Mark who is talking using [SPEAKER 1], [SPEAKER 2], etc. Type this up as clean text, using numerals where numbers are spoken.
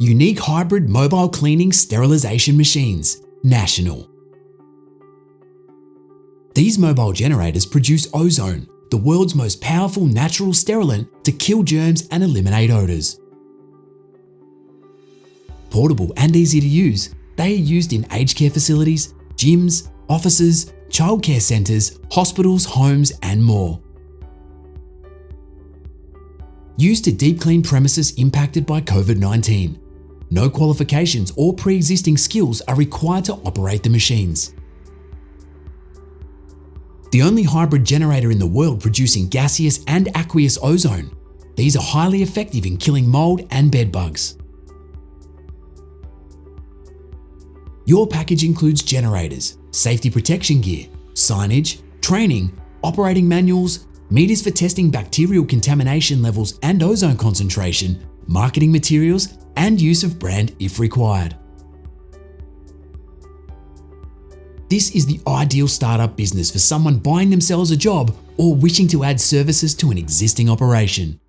[SPEAKER 1] Unique Hybrid Mobile Cleaning Sterilization Machines, National. These mobile generators produce ozone, the world's most powerful natural sterilant to kill germs and eliminate odours. Portable and easy to use, they are used in aged care facilities, gyms, offices, childcare centres, hospitals, homes and more. Used to deep clean premises impacted by COVID-19. No qualifications or pre-existing skills are required to operate the machines. The only hybrid generator in the world producing gaseous and aqueous ozone. These are highly effective in killing mould and bed bugs. Your package includes generators, safety protection gear, signage, training, operating manuals, meters for testing bacterial contamination levels and ozone concentration, marketing materials, and use of brand if required. This is the ideal startup business for someone buying themselves a job or wishing to add services to an existing operation.